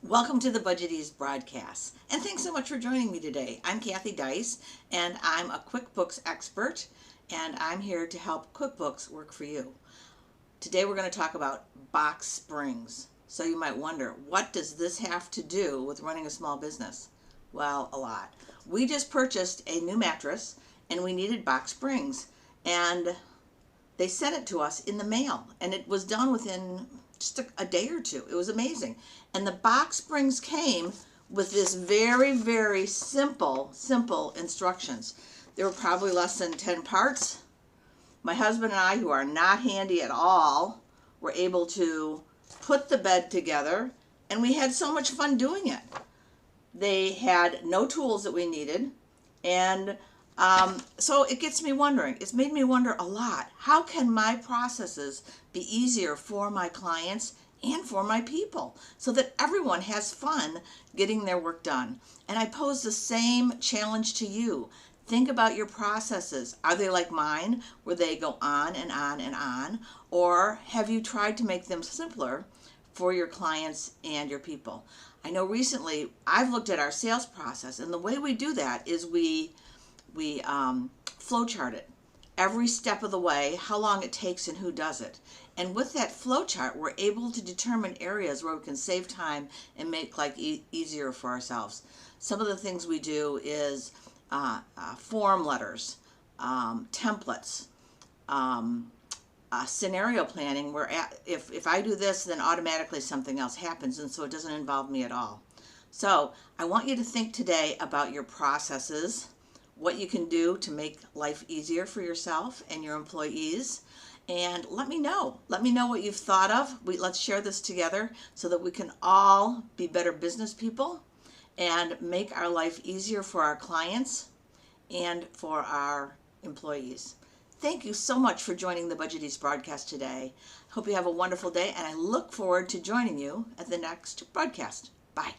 Welcome to the BudgetEase broadcast, and thanks so much for joining me today. I'm Kathy Dice, and I'm a QuickBooks expert, and I'm here to help QuickBooks work for you. Today we're going to talk about box springs. So you might wonder, what does this have to do with running a small business? Well, a lot. We just purchased a new mattress, and we needed box springs, and they sent it to us in the mail, and it was done within just a day or two. It was amazing. And the box springs came with this very, very simple instructions. There were probably less than 10 parts. My husband and I, who are not handy at all, were able to put the bed together, and we had so much fun doing it. They had no tools that we needed, and so it gets me wondering. It's made me wonder a lot. How can my processes be easier for my clients and for my people so that everyone has fun getting their work done? And I pose the same challenge to you. Think about your processes. Are they like mine, where they go on and on and on? Or have you tried to make them simpler for your clients and your people? I know recently I've looked at our sales process, and the way we do that is we flowchart it every step of the way, how long it takes and who does it. And with that flowchart, we're able to determine areas where we can save time and make life easier for ourselves. Some of the things we do is form letters, templates, scenario planning, where if I do this, then automatically something else happens, and so it doesn't involve me at all. So I want you to think today about your processes, what you can do to make life easier for yourself and your employees, and let me know what you've thought of. Let's share this together so that we can all be better business people and make our life easier for our clients and for our employees. Thank you so much for joining the BudgetEase broadcast today. Hope you have a wonderful day, and I look forward to joining you at the next broadcast. Bye.